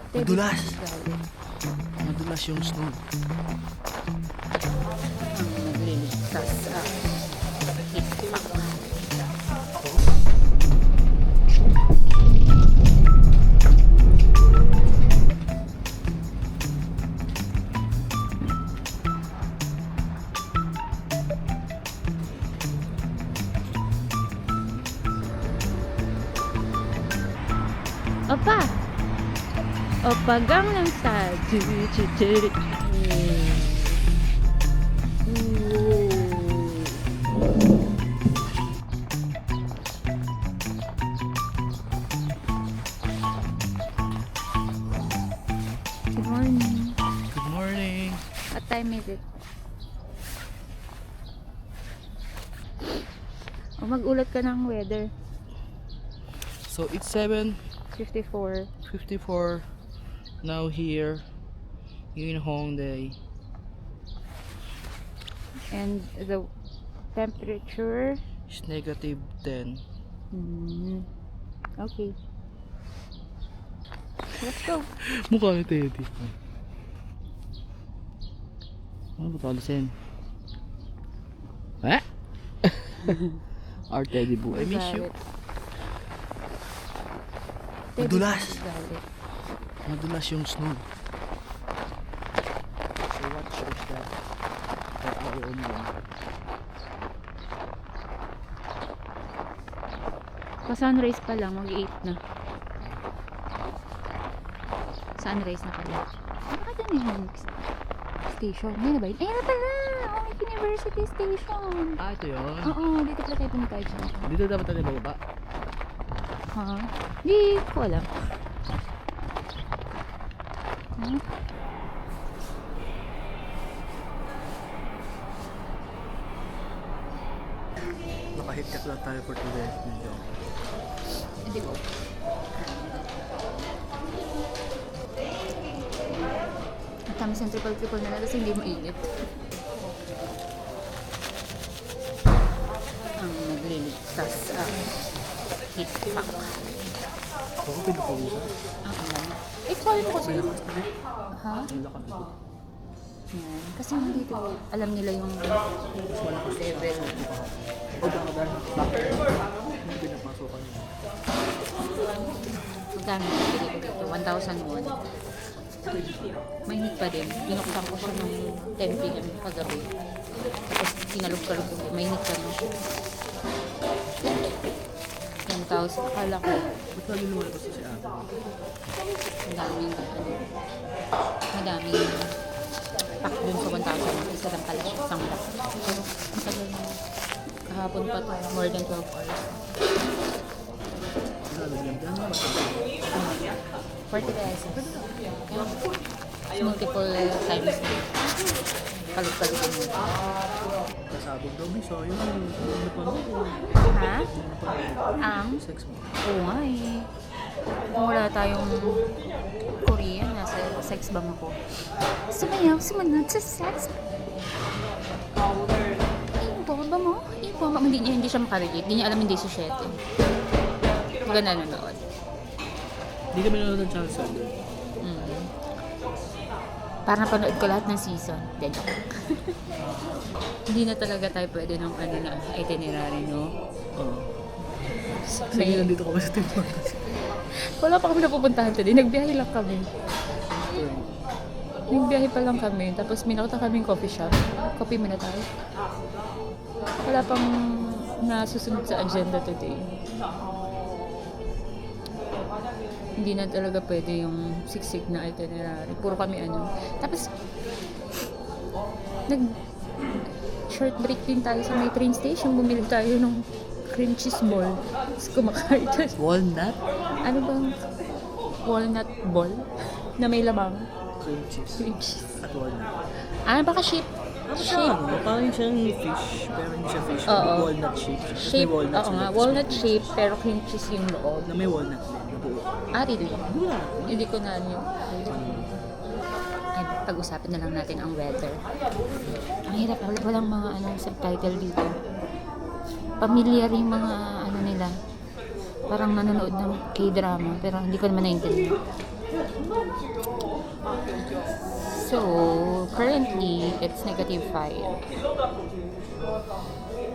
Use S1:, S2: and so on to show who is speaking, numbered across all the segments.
S1: Madulas. Madulas yung snow.
S2: Ang nagliligtas sa ipak. Opa! Opa Gangnam Style. Good morning.
S1: Good morning.
S2: What time is it? O mag-ulat ka ng weather.
S1: So it's 7:54
S2: 54.
S1: now here in Hongdae.
S2: And the temperature?
S1: It's -10.
S2: Okay. Let's go.
S1: Mukha ni Teddy. Ano ba talisin? Eh? Our Teddy boo. I miss you. Madulas. Madulas yung snow. So what shows that our own one.
S2: Pa-sunrise pa lang, mag-8 na. Sunrise na pala. Baka dyan yung station. Hindi na ba yun? Ayun na pala! Owens University Station!
S1: Ah, ito yun?
S2: Oo, dito pala tayo punta dyan.
S1: Dito dapat tayo bababa.
S2: Ha? Hindi ko alam. Hmm?
S1: Nakahit-cut lang tayo for today's video.
S2: Hindi ko. Tamis yung triple na lang kasi hindi mainit. Ang nagliligtas sa hitpak.
S1: Ako pinapawisan.
S2: Ang alam. Eh, call mo kasi. Ha?
S1: Ang lakas ito.
S2: Yan. Kasi hindi dito alam nila yung level.
S1: O baka dahil bakit hindi pinapasukan yun.
S2: Magkano nabili ko dito? 1,001. Mainit pa din. Binuksan ko siya ng 10 p.m. kagabi. Tapos kinalog-kalog ko. Mainit pa rin siya. 10,000. Akala ko.
S1: Ba't lagi lumalabas si Ate?
S2: Madaming pack dun sa 1,000. Isa lang pala siya. Isang pack. Ang tagal na. Kahapon pa to. More than 12 hours.
S1: Lalagyan dyan naman.
S2: 40 pesos. Multiple times na. Kalog-kalog mo.
S1: Kasabog daw may sayang. Ano pa mo?
S2: Ha? Ang?
S1: Sex mo.
S2: Oo nga eh. Kung wala tayong Korean, nasa sex bang ako. Sumayaw, sumunod sa sex. Iba mo? Iba mo? Hindi siya makarelate. Hindi niya alam hindi si Shete. Huwag na nanonood.
S1: Hindi kami nanonood ng channel sender.
S2: Para napanood ko lahat ng season. Ganyan. Hindi na talaga tayo pwede ng ano na itinerary, no?
S1: Oo. Sige, nandito kami sa Timor.
S2: Wala pa kami napupuntahan today. Nagbiyahe lang kami. Nagbiyahe pa lang kami. Tapos minakita kaming coffee shop. Coffee muna tayo. Wala pang nasusunod sa agenda today. Hindi na talaga pwede yung siksik na itinerary. Puro kami ano. Tapos, short break din tayo sa may train station. Bumili tayo ng cream cheese ball. Tapos kumakain tayo.
S1: Walnut?
S2: Ano bang walnut ball? Na may lamang.
S1: Cream cheese.
S2: Cream cheese.
S1: At walnut.
S2: Ah, baka sheep. Sheep.
S1: Parang siyang fish. Pero hindi siya fish.
S2: Oo.
S1: Walnut shape. Tapos may
S2: Shape.
S1: walnuts
S2: Oo nga.
S1: ulit.
S2: Walnut shape pero cream cheese yung loob.
S1: Na may walnut din. Nabuo.
S2: Ah, really?
S1: Wala.
S2: Hindi ko na ano. Ay, pag-usapan na lang natin ang weather. Ang hirap. Walang mga subtitle dito. Familiar yung mga ano nila. Parang nanonood ng K-drama pero hindi ko naman naintindihan. So, currently, it's negative 5.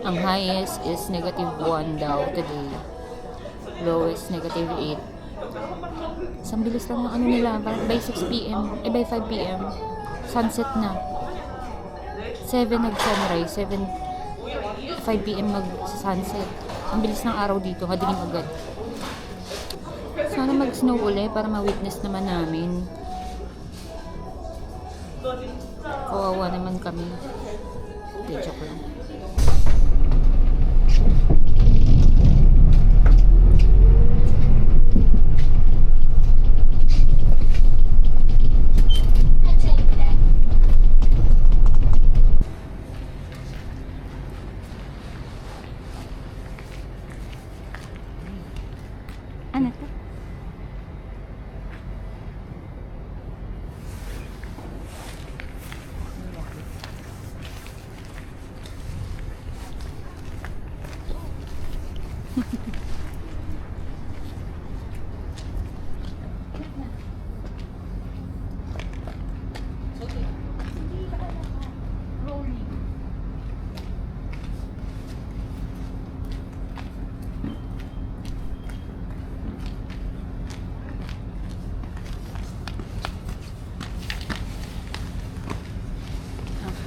S2: Ang highest is negative 1 daw today. Lowest, negative 8. Isang bilis lang ng ano nila. By 6 p.m. By 5 p.m. Sunset na. 7 nag-sunrise. 5 p.m. mag-sunset. Ang bilis ng araw dito. Kadilim agad. Sana mag-snow uli para ma-witness naman namin. Kawawa naman kami. Hindi, joke lang. Ano to?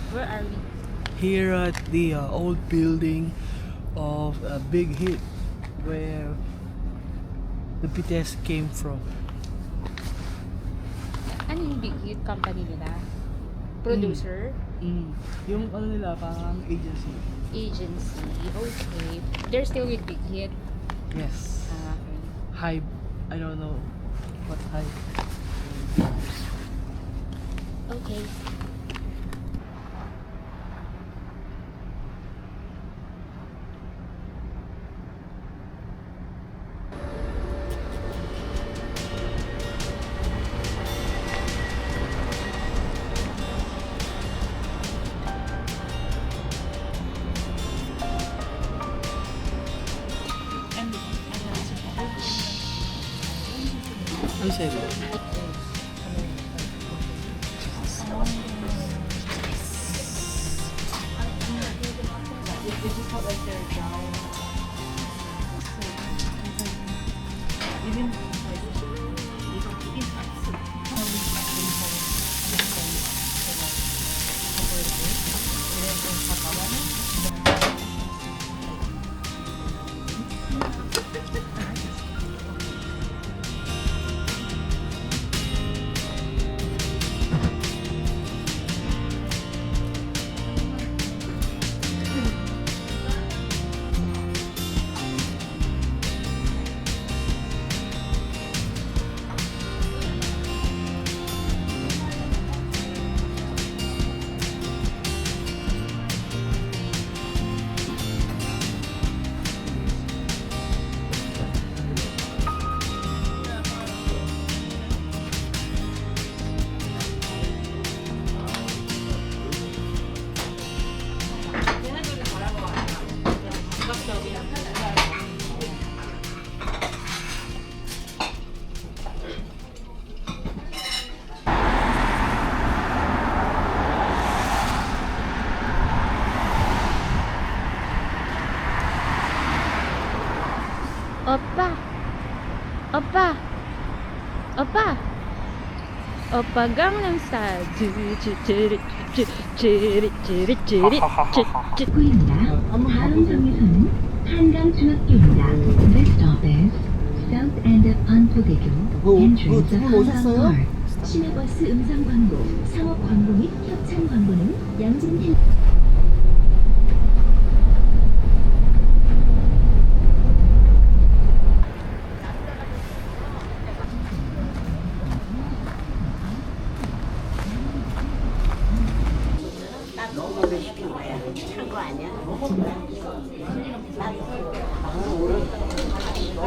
S2: Where are we?
S1: Here at the old building of Big Hit, where the BTS came from.
S2: Ano yung Big Hit company nila? Producer?
S1: Yung ano nila, parang agency.
S2: Agency? Okay. They're still with Big Hit?
S1: Yes.
S2: Okay.
S1: Hype. I don't know what hype.
S2: Okay.
S1: Ano sa'yo? Oppa! Oppa! Oppa! Oppa Gangnam Style!
S3: 고입니다. 다음 정류소는 한강중학교입니다. This stop is South End 반포대교 entrance of 한강 Park. 시내버스 음성 광고, 상업 광고 및 협찬 광고는 양진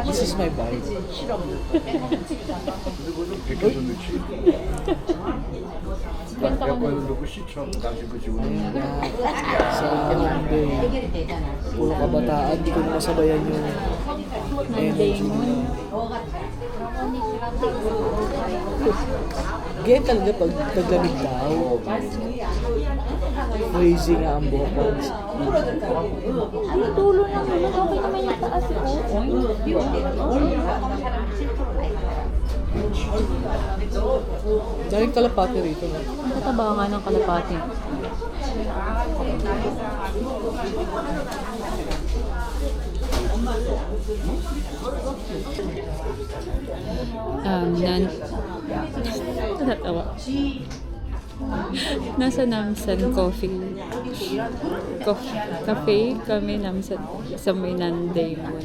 S1: This is my bike.
S4: Я пойду 시청 가지고 지금
S1: Sa Monday, puro kabataan, di ko na masabayan yung energy nila. Ganyan talaga pag naglamig daw. Crazy nga ang buhok ko.
S2: Ay, dulo na naman. Okay naman yung taas ko.
S1: Daming kalapati rito. No?
S2: Ang tataba nga ng kalapati. Natatawa. Nasa Namsan Cafe kami sa may Nandaymon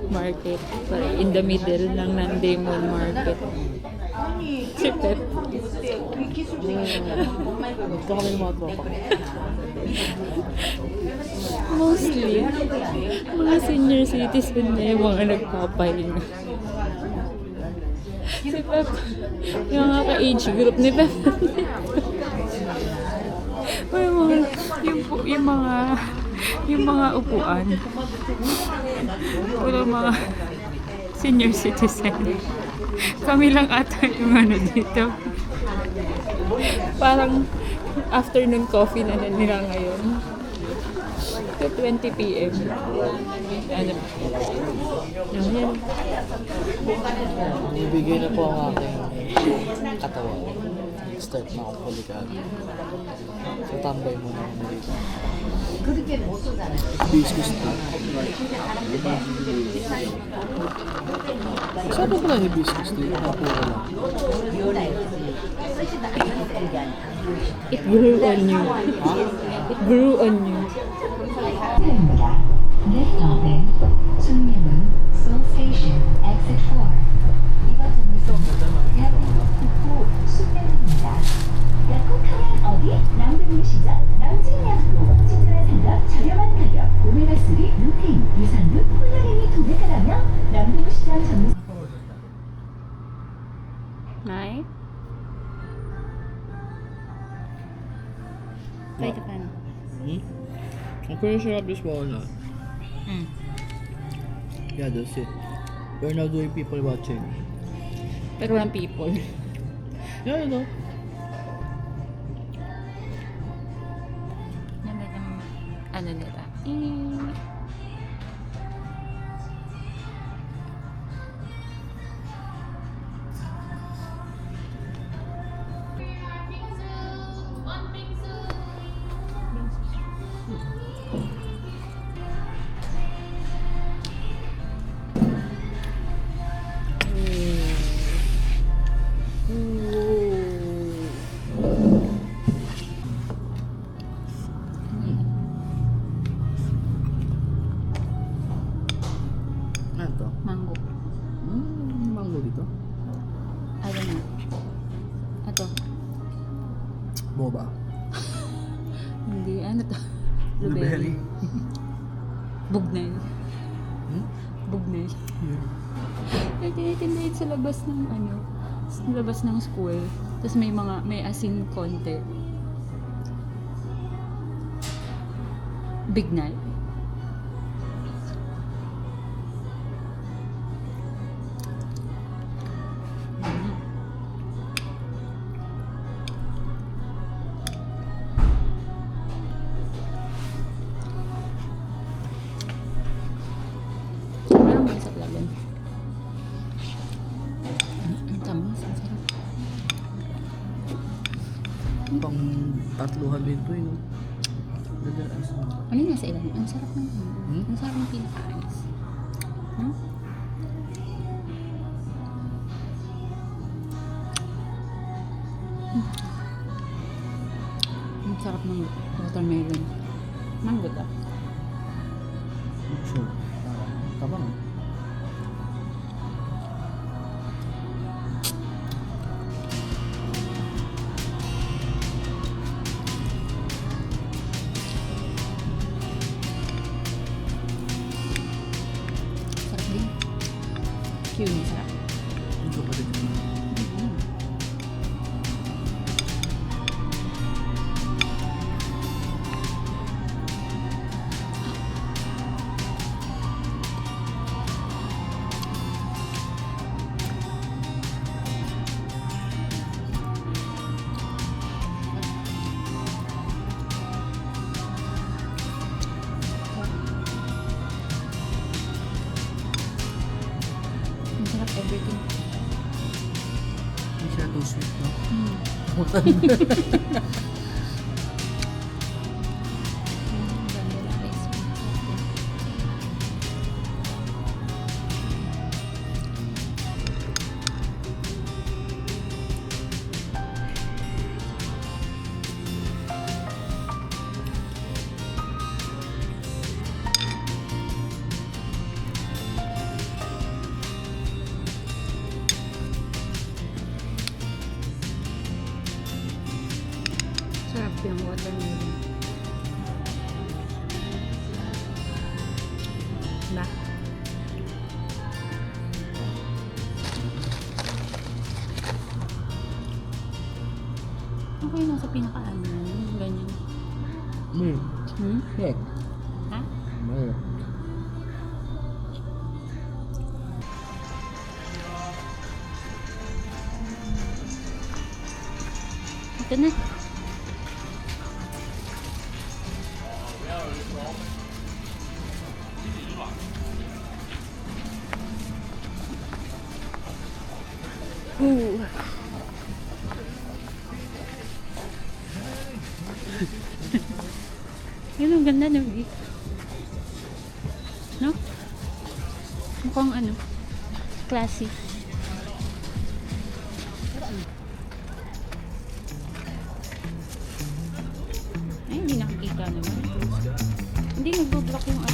S2: Market. In the middle ng Nandaymon Market. Si Pep.
S1: Ito kami ng mga tropa.
S2: Mostly, mga senior citizen na yung mga nagpapahinga. Si Pep, yung mga ka-age group ni Pep. yung mga upuan. Puro mga senior citizen. Kami lang ata yung ano dito. Parang afternoon coffee na nila ngayon. 20 p.m. Ano? Yan.
S1: Ibigay na po ang aking katawan. Start na akong kulikan. So, tambay mo na ako dito. Hibiscus tea. Saan ba pala hibiscus tea? Napura lang.
S2: It grew on you. It grew on you.
S3: This stop is Sungnyemun Seoul Station, Exit 4. 이번 정류소는 대한민국 북부 숭례문입니다. 약국하면 어디? 남대문시장, 남진양로, 친절한 상가, 저렴한 가격, 오메가3, 루테인, 유산균, 콜라겐이 도배가라며 남대문시장 정류.
S2: Nay? Kahit paano?
S1: I'm pretty sure this one na. Yeah, that's it. We're now doing people watching.
S2: Pero walang people.
S1: Yeah, you know.
S2: Naman ang ano nila.
S1: Ano to?
S2: Mango.
S1: Mango dito?
S2: I don't know. Ato.
S1: Boba.
S2: Hindi. Ano to?
S1: Blueberry.
S2: Bugnay. Bugnay. Ay, tinitindahin sa labas ng ano. Sa labas ng school. Tapos may asin konti. Bignay. Meron ba sa laban? Ang tamis, ang sarap.
S1: Pang tatluhan din to yun.
S2: Ano yung nasa ilan? Ang sarap ng Ang sarap ng pinaka-ice. Hmm? Ang sarap ng watermelon. Mango daw.
S1: Sure. Tabang.
S2: Sarap din. Cute, sarap.
S1: Ito pa rin. siya too sweet, no?
S2: Hmm.
S1: Mutan.
S2: Vanilla ice cream. Sarap yung watermelon. Ba? Ako yung nasa pinaka-ano, ganyan.
S1: May.
S2: Hmm?
S1: Heck.
S2: Ha?
S1: May.
S2: Ito na. Ooh. Yun ang ganda ng view. No? Mukhang ano, classy. Ay, hindi nakikita naman. Hindi nagbo-block yung ano.